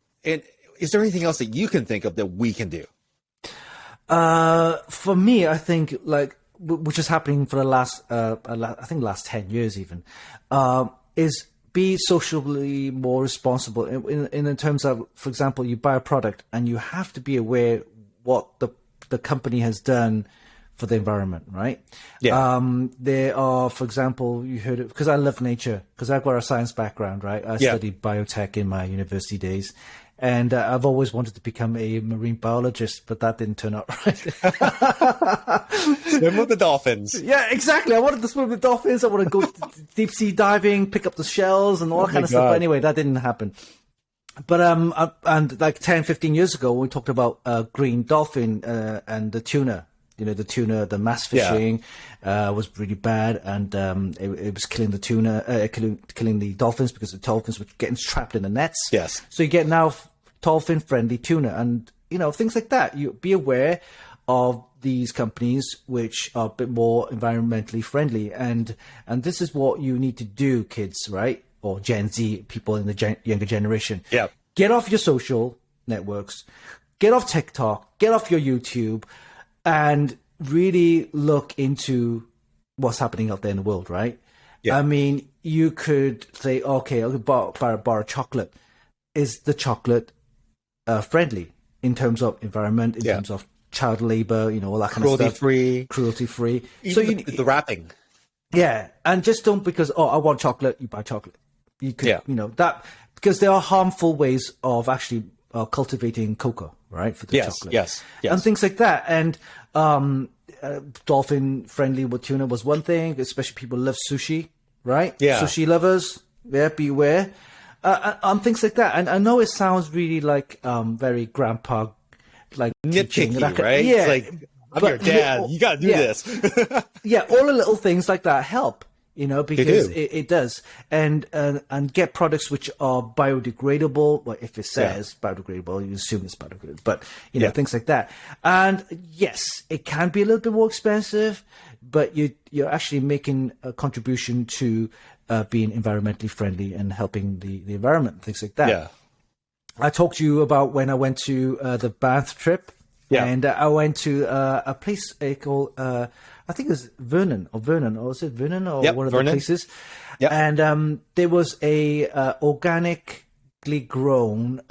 you can think of that we can do? For me, I think, like, which is happening for the last 10 years even, is be socially more responsible in terms of, for example, you buy a product and you have to be aware what the company has done for the environment, right? Yeah. There are, for example, you heard it, because I love nature, because I've got a science background, right? I studied biotech in my university days. And I've always wanted to become a marine biologist, but that didn't turn out right. Swim with the dolphins. Yeah, exactly. I wanted to swim with dolphins. I want to go deep sea diving, pick up the shells and all that kind of stuff. But anyway, that didn't happen. But and like 10, 15 years ago, we talked about green dolphin and the tuna. You know, the mass fishing was really bad, and it was killing the tuna, killing the dolphins, because the dolphins were getting trapped in the nets. Yes. So you get now dolphin-friendly tuna, and, you know, things like that. You be aware of these companies which are a bit more environmentally friendly, and this is what you need to do, kids, right? Or Gen Z people in the younger generation. Yeah. Get off your social networks, get off TikTok, get off your YouTube, and really look into what's happening out there in the world, right? Yeah. I mean, you could say, okay, I'll buy a bar of chocolate. Is the chocolate friendly in terms of environment, in terms of child labor, you know, all that kind of stuff? Cruelty-free. So the wrapping. Yeah, and just don't, because, I want chocolate, you buy chocolate. You could, you know, that, because there are harmful ways of actually cultivating cocoa, right, for the chocolate. Yes. And things like that. And dolphin friendly with tuna was one thing, especially people love sushi, right? Yeah. Sushi lovers, beware. And things like that. And I know it sounds really like very grandpa, like nitpicky, right? Yeah. It's like, I'm your dad. You got to do this. Yeah, all the little things like that help. You know, because it does, and get products which are biodegradable. Well, if it says biodegradable, you assume it's biodegradable, but you know, things like that. And yes, it can be a little bit more expensive, but you're actually making a contribution to being environmentally friendly and helping the environment, things like that. Yeah. I talked to you about when I went to the Banff trip. Yeah. And I went to a place called, I think it was Vernon, or was it Vernon, or one of the places? Yep. And there was a organically grown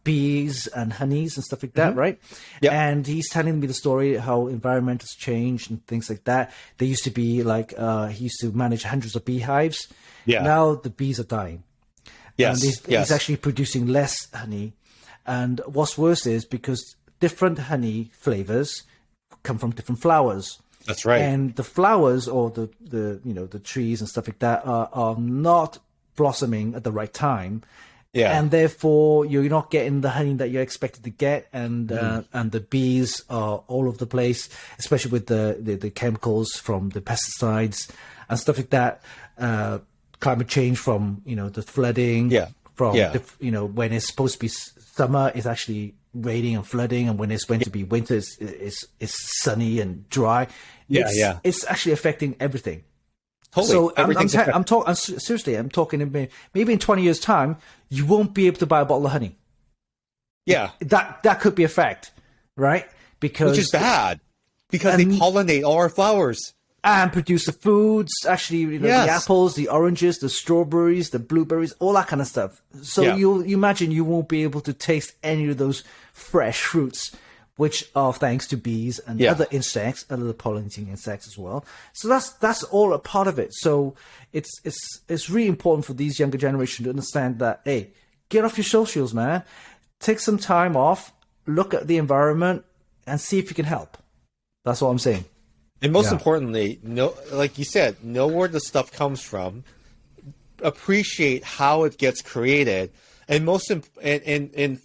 bees and honeys and stuff like that, right? Yep. And he's telling me the story how environment has changed and things like that. There used to be like, he used to manage hundreds of beehives. Yeah. Now the bees are dying. Yes. And he's actually producing less honey. And what's worse is, because different honey flavors come from different flowers. That's right. And the flowers, or the trees and stuff like that, are not blossoming at the right time. Yeah. And therefore you're not getting the honey that you're expected to get, and the bees are all over the place, especially with the chemicals from the pesticides and stuff like that. Climate change from, the flooding, from when it's supposed to be summer, it's actually raining and flooding, and when it's meant to be winter, it's sunny and dry. It's actually affecting everything. Totally. So I'm talking seriously. I'm talking maybe in 20 years' time, you won't be able to buy a bottle of honey. Yeah, that could be a fact, right? Which is bad, because they pollinate all our flowers and produce the foods. Actually, the apples, the oranges, the strawberries, the blueberries, all that kind of stuff. So you imagine you won't be able to taste any of those fresh fruits, which are thanks to bees and other insects, other pollinating insects as well. So that's all a part of it. So it's really important for these younger generation to understand that, hey, get off your socials, man. Take some time off, look at the environment, and see if you can help. That's what I'm saying. And most importantly, like you said, know where the stuff comes from, appreciate how it gets created, and and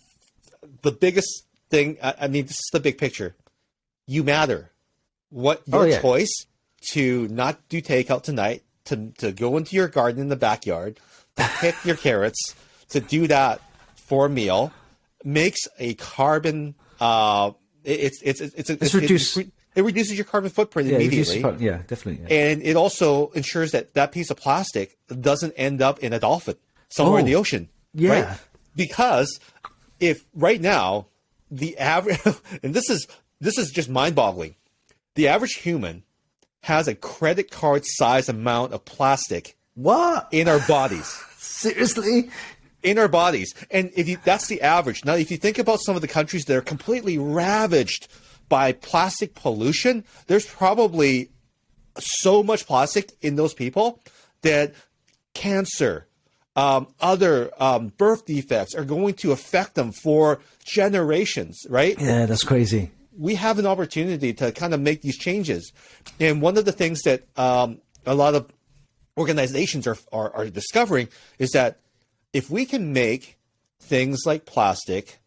the biggest thing, I mean, this is the big picture. You matter. What your choice to not do takeout tonight, to go into your garden in the backyard, to pick your carrots, to do that for a meal, makes a carbon. It reduces your carbon footprint immediately. Definitely. Yeah. And it also ensures that piece of plastic doesn't end up in a dolphin somewhere in the ocean. Yeah. Right? Because if right now the average, and this is just mind-boggling, the average human has a credit card size amount of plastic in our bodies. Seriously? In our bodies. And that's the average. Now, if you think about some of the countries that are completely ravaged by plastic pollution, there's probably so much plastic in those people that cancer, other birth defects are going to affect them for generations, right? Yeah, that's crazy. We have an opportunity to kind of make these changes. And one of the things that a lot of organizations are discovering is that if we can make things like plastic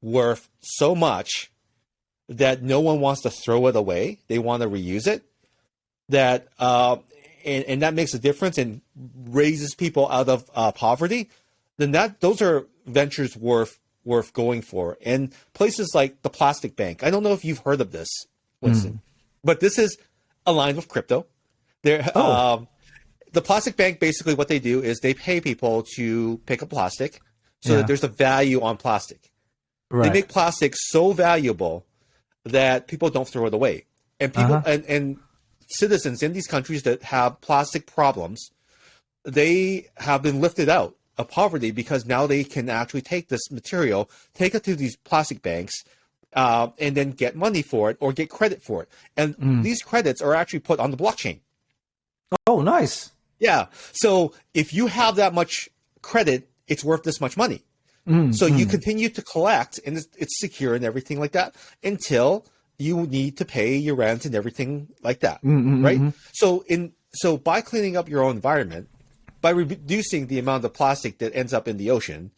worth so much that no one wants to throw it away, they want to reuse it, that and that makes a difference and raises people out of poverty, then those are ventures worth going for. And places like the Plastic Bank, I don't know if you've heard of this, Winston, but this is aligned with crypto. The Plastic Bank, basically what they do is they pay people to pick up plastic so that there's a value on plastic. Right. They make plastic so valuable that people don't throw it away. And people and citizens in these countries that have plastic problems, they have been lifted out of poverty because now they can actually take this material, take it to these plastic banks, and then get money for it or get credit for it. And these credits are actually put on the blockchain. Oh, nice. Yeah. So if you have that much credit, it's worth this much money. So you continue to collect, and it's secure and everything like that until you need to pay your rent and everything like that, right? So by cleaning up your own environment, by reducing the amount of plastic that ends up in the ocean,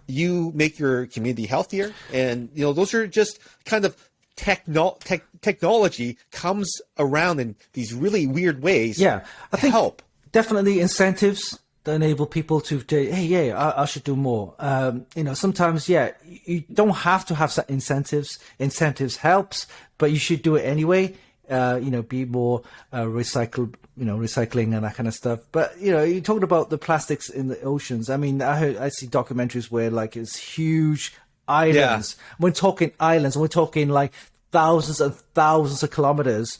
you make your community healthier. And those are just kind of technology comes around in these really weird ways. I think help. Definitely incentives that enable people to say, hey, I should do more. Sometimes, you don't have to have incentives. Incentives helps, but you should do it anyway. Be more recycling and that kind of stuff. But, you talked about the plastics in the oceans. I mean, I see documentaries where like it's huge islands. We're talking islands, we're talking like thousands and thousands of kilometers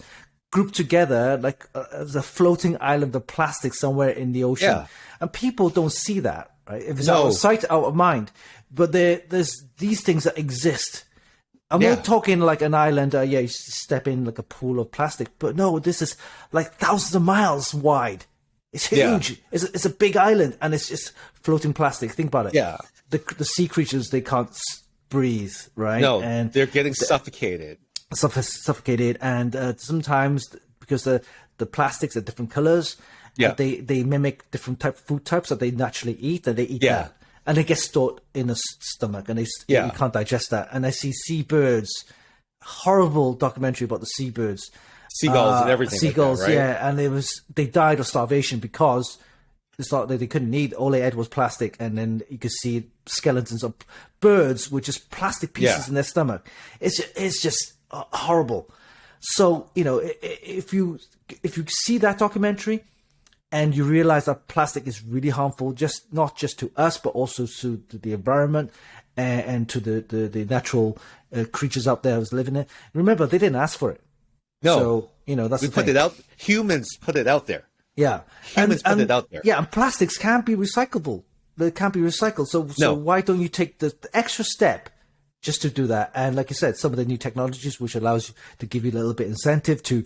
grouped together like as a floating island of plastic somewhere in the ocean. And people don't see that, right? If it's out of sight, out of mind. But there's these things that exist. I'm not talking like an island, you step in like a pool of plastic. But no, this is like thousands of miles wide. It's huge. It's a big island, and it's just floating plastic. Think about it. The sea creatures, they can't breathe, right? No, and they're getting suffocated. Suffocated, and sometimes because the plastics are different colors, they mimic different food types that they naturally eat, and they eat that, and they get stored in the stomach, and you can't digest that. And I see seabirds, horrible documentary about the seabirds, seagulls and everything. Seagulls, like that, right? and they died of starvation because It's not that they couldn't eat. All they ate was plastic, and then you could see skeletons of birds with just plastic pieces in their stomach. It's just horrible. So, you know, if you see that documentary and you realize that plastic is really harmful, not just to us, but also to the environment and to the natural creatures out there who's living it. Remember, they didn't ask for it. No. So, you know, that's we put it out. Humans put it out there. Yeah. Humans put it out there. Yeah, and plastics can't be recyclable. They can't be recycled. So why don't you take the extra step just to do that? And like you said, some of the new technologies which allows you to give you a little bit incentive to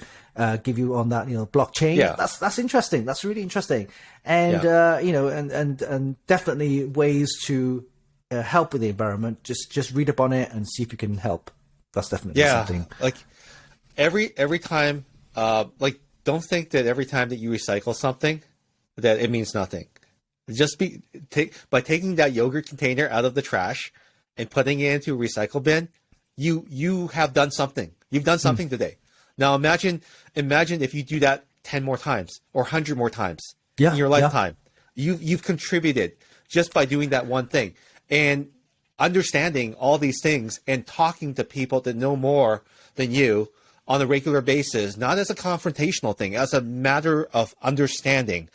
give you on that, you know, blockchain. Yeah. That's interesting. That's really interesting. And you know, and definitely ways to help with the environment. Just read up on it and see if you can help. That's definitely something. Like every time, like, don't think that every time that you recycle something that it means nothing. Just by taking that yogurt container out of the trash and putting it into a recycle bin, you have done something. You've done something today. Now imagine if you do that 10 more times or 100 more times in your lifetime. You've contributed just by doing that one thing. And understanding all these things and talking to people that know more than you on a regular basis, not as a confrontational thing, as a matter of understanding,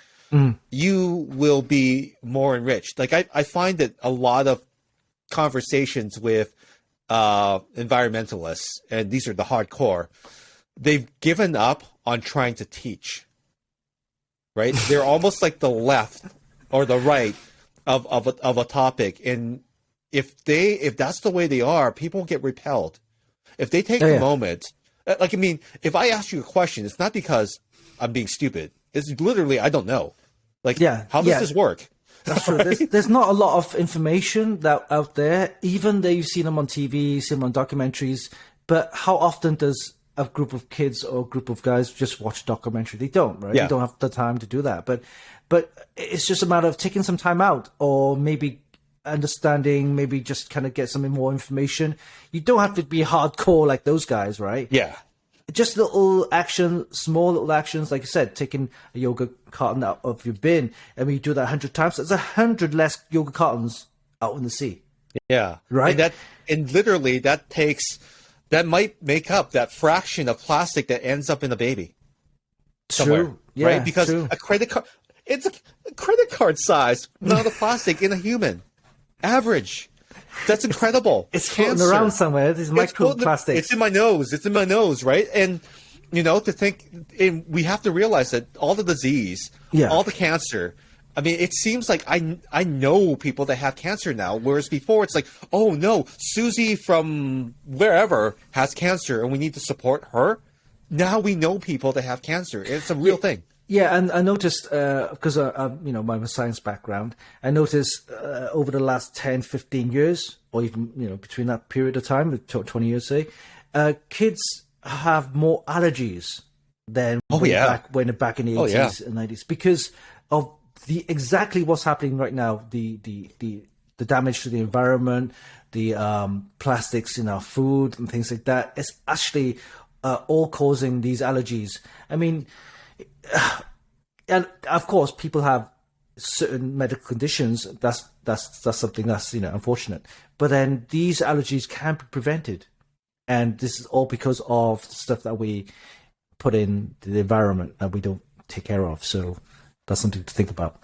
you will be more enriched. Like I find that a lot of conversations with environmentalists, and these are the hardcore, they've given up on trying to teach, right? They're almost like the left or the right of a topic. And if that's the way they are, people get repelled. If they take a moment, like, I mean, if I ask you a question, it's not because I'm being stupid. It's literally, I don't know. Like, how does this work? That's true. There's not a lot of information out there, even though you see them on TV, see them on documentaries. But how often does a group of kids or a group of guys just watch a documentary? They don't, right? They don't have the time to do that. But it's just a matter of taking some time out, or maybe understanding, maybe just kind of get some more information. You don't have to be hardcore like those guys, right? Yeah. Just little action, small little actions, like you said, taking a yogurt carton out of your bin, and when you do that 100 times, there's 100 less yogurt cartons out in the sea. Yeah. Right. And literally that might make up that fraction of plastic that ends up in a baby somewhere. True. Yeah, right? Because true. a credit card, it's a credit card size amount of plastic in a human. Average. That's incredible. It's floating around somewhere. This microplastic. It's in my nose. It's in my nose, right? And, you know, we have to realize that all the disease, all the cancer, I mean, it seems like I know people that have cancer now, whereas before it's like, oh, no, Susie from wherever has cancer and we need to support her. Now we know people that have cancer. It's a real thing. Yeah, and I noticed, because you know, my science background, I noticed over the last 10, 15 years, or even, you know, between that period of time, 20 years, say, kids have more allergies than back in the 80s and 90s, because of exactly what's happening right now, the damage to the environment, the plastics in our food and things like that. It's actually all causing these allergies. I mean, and of course, people have certain medical conditions. That's something that's, you know, unfortunate. But then these allergies can be prevented, and this is all because of the stuff that we put in the environment that we don't take care of. So that's something to think about.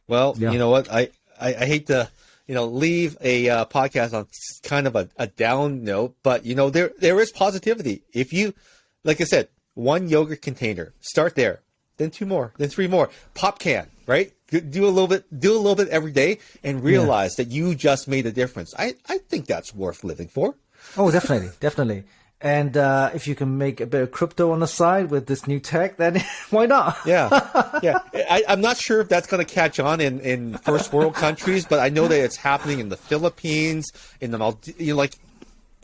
Well, you know what? I hate to, you know, leave a podcast on kind of a down note, but, you know, there is positivity. If you, like I said, one yogurt container, start there. Then 2 more, then 3 more. Pop can, right? Do a little bit every day, and realize that you just made a difference. I think that's worth living for. Oh, definitely. And if you can make a bit of crypto on the side with this new tech, then why not? Yeah. I'm not sure if that's going to catch on in first world countries, but I know that it's happening in the Philippines, in the Maldives, you know,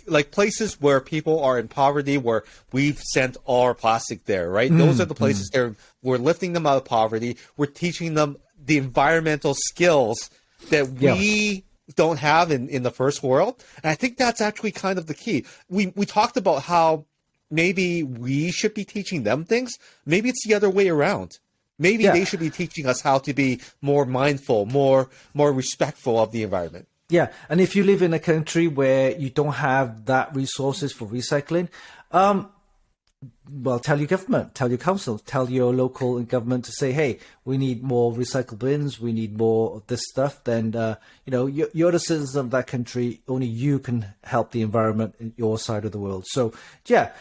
like places where people are in poverty, where we've sent all our plastic there, right? Those are the places there. We're lifting them out of poverty. We're teaching them the environmental skills that we don't have in the first world. And I think that's actually kind of the key. We talked about how maybe we should be teaching them things. Maybe it's the other way around. Maybe they should be teaching us how to be more mindful, more respectful of the environment. Yeah, and if you live in a country where you don't have that resources for recycling, well, tell your government, tell your council, tell your local government to say, hey, we need more recycle bins, we need more of this stuff. Then, you're the citizens of that country. Only you can help the environment in your side of the world. So, yeah,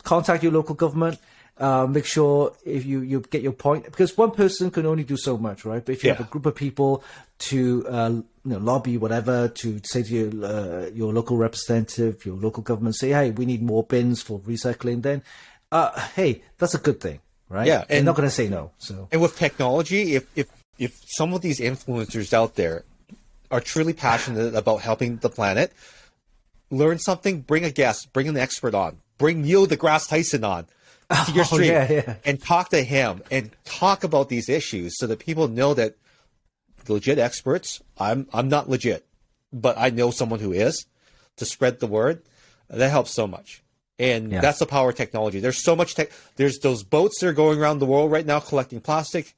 contact your local government. Make sure if you get your point, because one person can only do so much, right? But if you have a group of people to lobby, whatever, to say to your local representative, your local government, say, hey, we need more bins for recycling, then hey, that's a good thing, right? Yeah, and they're not going to say no. So, and with technology, if some of these influencers out there are truly passionate about helping the planet, learn something, bring a guest, bring an expert on, bring Neil deGrasse Tyson on to your stream and talk to him and talk about these issues so that people know that legit experts, I'm not legit, but I know someone who is, to spread the word. That helps so much. And that's the power of technology. There's so much there's those boats that are going around the world right now collecting plastic,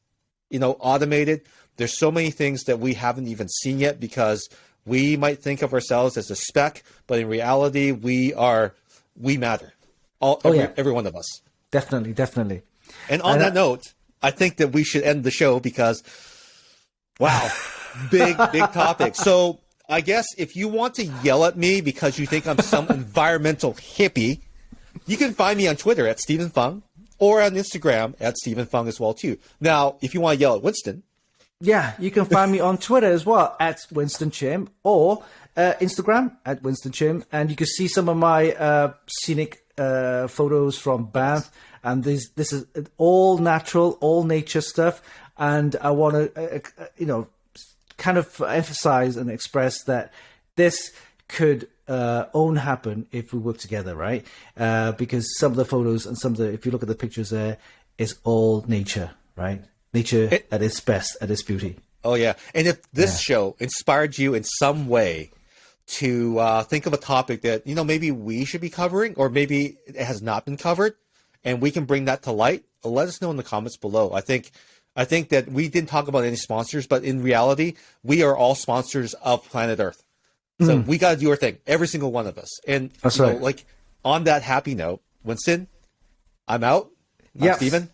automated. There's so many things that we haven't even seen yet because we might think of ourselves as a speck, but in reality, we matter. Every one of us. Definitely. And on that note, I think that we should end the show because, wow, big topic. So I guess if you want to yell at me because you think I'm some environmental hippie, you can find me on Twitter at Stephen Fung or on Instagram at Stephen Fung as well, too. Now, if you want to yell at Winston. Yeah, you can find me on Twitter as well at Winston Chim or Instagram at Winston Chim. And you can see some of my scenic photos from Banff. And this is all natural, all nature stuff. And I want to, kind of emphasize and express that this could only happen if we work together, right? Because some of the photos and if you look at the pictures there, it's all nature, right? Nature at its best, at its beauty. Oh, yeah. And if this show inspired you in some way to think of a topic that, maybe we should be covering or maybe it has not been covered and we can bring that to light, let us know in the comments below. I think that we didn't talk about any sponsors, but in reality, we are all sponsors of Planet Earth. So we got to do our thing, every single one of us. And that's right. Like on that happy note, Winston, I'm out. I'm Stephen.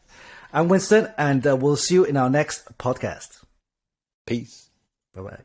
I'm Winston, and we'll see you in our next podcast. Peace. Bye-bye.